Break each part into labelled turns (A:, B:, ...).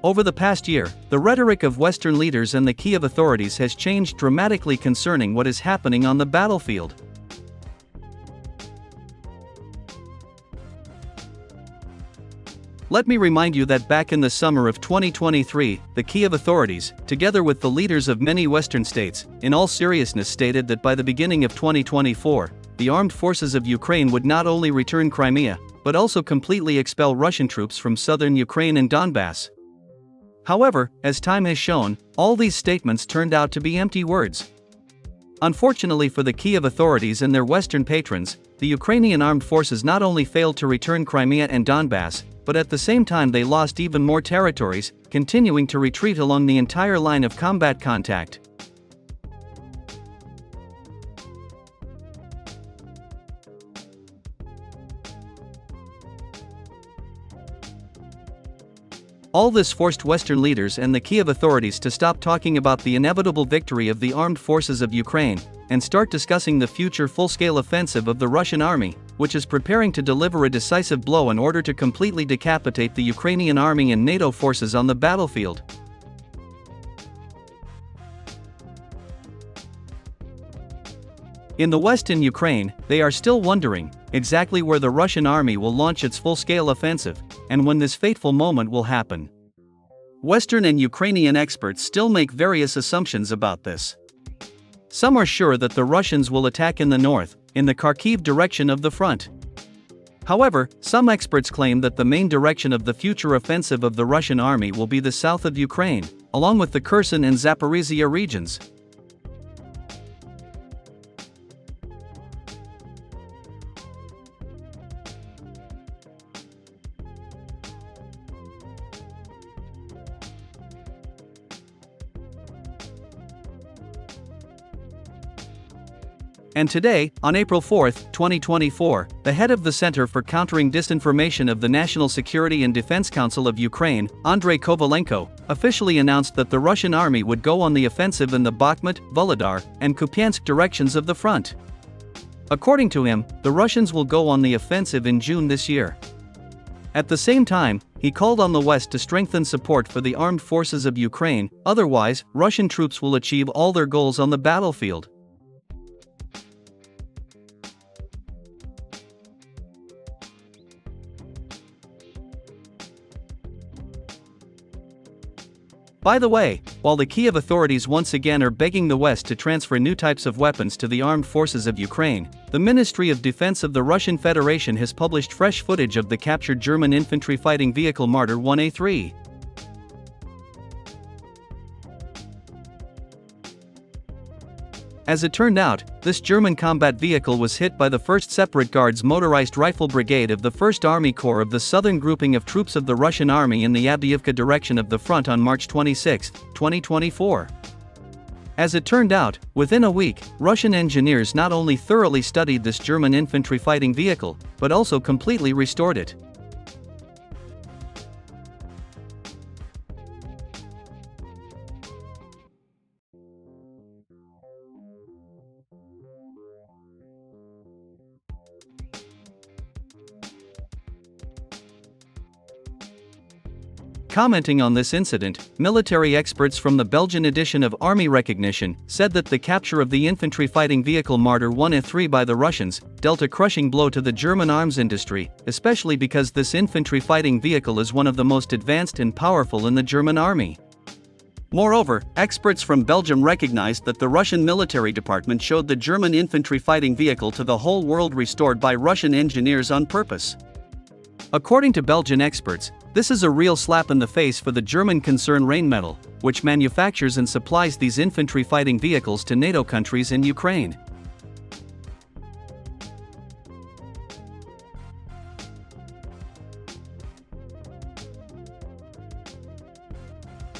A: Over the past year, the rhetoric of Western leaders and the Kyiv authorities has changed dramatically concerning what is happening on the battlefield. Let me remind you that back in the summer of 2023, the Kyiv authorities, together with the leaders of many Western states, in all seriousness stated that by the beginning of 2024, the armed forces of Ukraine would not only return Crimea, but also completely expel Russian troops from southern Ukraine and Donbass. However, as time has shown, all these statements turned out to be empty words. Unfortunately for the Kyiv authorities and their Western patrons, the Ukrainian armed forces not only failed to return Crimea and Donbass, but at the same time they lost even more territories, continuing to retreat along the entire line of combat contact. All this forced Western leaders and the Kyiv authorities to stop talking about the inevitable victory of the armed forces of Ukraine, and start discussing the future full-scale offensive of the Russian army, which is preparing to deliver a decisive blow in order to completely decapitate the Ukrainian army and NATO forces on the battlefield. In the West in Ukraine, they are still wondering exactly where the Russian army will launch its full-scale offensive, and when this fateful moment will happen. Western and Ukrainian experts still make various assumptions about this. Some are sure that the Russians will attack in the north, in the Kharkiv direction of the front. However, some experts claim that the main direction of the future offensive of the Russian army will be the south of Ukraine, along with the Kherson and Zaporizhia regions. And today, on April 4, 2024, the head of the Center for Countering Disinformation of the National Security and Defense Council of Ukraine, Andrei Kovalenko, officially announced that the Russian army would go on the offensive in the Bakhmut, Volodar, and Kupiansk directions of the front. According to him, the Russians will go on the offensive in June this year. At the same time, he called on the West to strengthen support for the armed forces of Ukraine, otherwise, Russian troops will achieve all their goals on the battlefield. By the way, while the Kyiv authorities once again are begging the West to transfer new types of weapons to the armed forces of Ukraine, the Ministry of Defense of the Russian Federation has published fresh footage of the captured German infantry fighting vehicle Marder 1A3. As it turned out, this German combat vehicle was hit by the 1st Separate Guards Motorized Rifle Brigade of the 1st Army Corps of the southern grouping of troops of the Russian army in the Avdiivka direction of the front on March 26, 2024. As it turned out, within a week, Russian engineers not only thoroughly studied this German infantry fighting vehicle, but also completely restored it. Commenting on this incident, military experts from the Belgian edition of Army Recognition said that the capture of the infantry fighting vehicle Marder 1A3 by the Russians dealt a crushing blow to the German arms industry, especially because this infantry fighting vehicle is one of the most advanced and powerful in the German army. Moreover, experts from Belgium recognized that the Russian military department showed the German infantry fighting vehicle to the whole world restored by Russian engineers on purpose. According to Belgian experts, this is a real slap in the face for the German concern Rheinmetall, which manufactures and supplies these infantry fighting vehicles to NATO countries in Ukraine.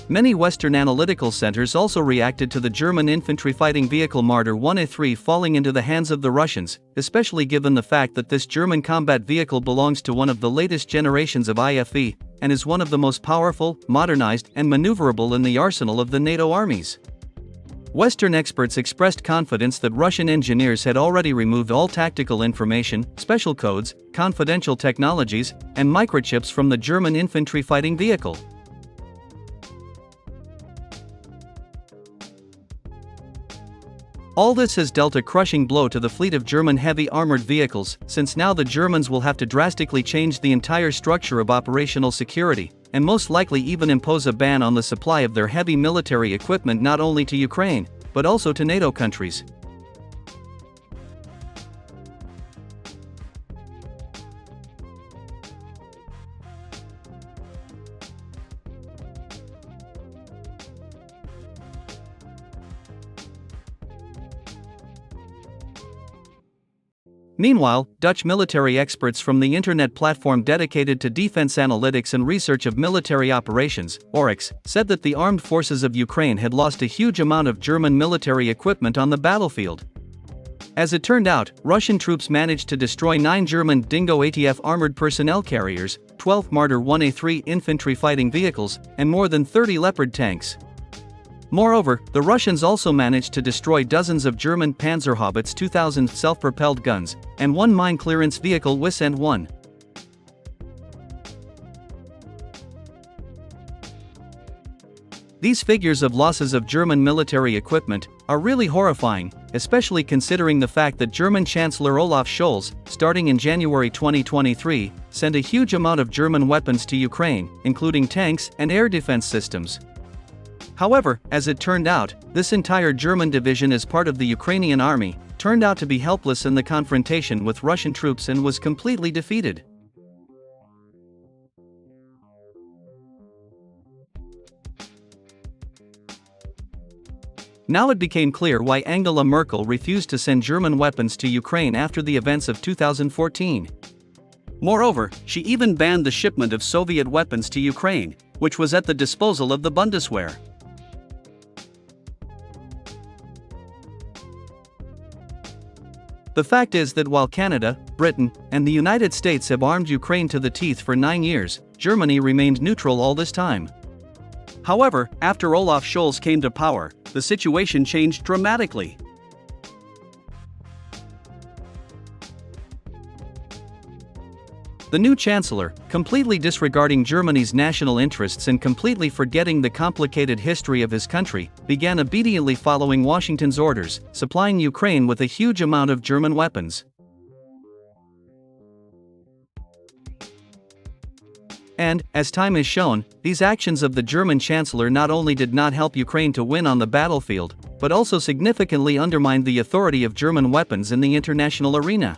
A: Many Western analytical centers also reacted to the German infantry fighting vehicle Marder 1A3 falling into the hands of the Russians, especially given the fact that this German combat vehicle belongs to one of the latest generations of IFV, and is one of the most powerful, modernized, and maneuverable in the arsenal of the NATO armies. Western experts expressed confidence that Russian engineers had already removed all tactical information, special codes, confidential technologies, and microchips from the German infantry fighting vehicle. All this has dealt a crushing blow to the fleet of German heavy armored vehicles, since now the Germans will have to drastically change the entire structure of operational security, and most likely even impose a ban on the supply of their heavy military equipment not only to Ukraine, but also to NATO countries. Meanwhile, Dutch military experts from the internet platform dedicated to defense analytics and research of military operations, ORIX, said that the armed forces of Ukraine had lost a huge amount of German military equipment on the battlefield. As it turned out, Russian troops managed to destroy 9 German Dingo ATF armored personnel carriers, 12 Marder 1A3 infantry fighting vehicles, and more than 30 Leopard tanks. Moreover, the Russians also managed to destroy dozens of German Panzerhaubitze 2000 self-propelled guns, and 1 mine clearance vehicle Wissend 1. These figures of losses of German military equipment are really horrifying, especially considering the fact that German Chancellor Olaf Scholz, starting in January 2023, sent a huge amount of German weapons to Ukraine, including tanks and air defense systems. However, as it turned out, this entire German division as part of the Ukrainian army turned out to be helpless in the confrontation with Russian troops and was completely defeated. Now it became clear why Angela Merkel refused to send German weapons to Ukraine after the events of 2014. Moreover, she even banned the shipment of Soviet weapons to Ukraine, which was at the disposal of the Bundeswehr. The fact is that while Canada, Britain, and the United States have armed Ukraine to the teeth for 9 years, Germany remained neutral all this time. However, after Olaf Scholz came to power, the situation changed dramatically. The new chancellor, completely disregarding Germany's national interests and completely forgetting the complicated history of his country, began obediently following Washington's orders, supplying Ukraine with a huge amount of German weapons. And, as time has shown, these actions of the German chancellor not only did not help Ukraine to win on the battlefield, but also significantly undermined the authority of German weapons in the international arena.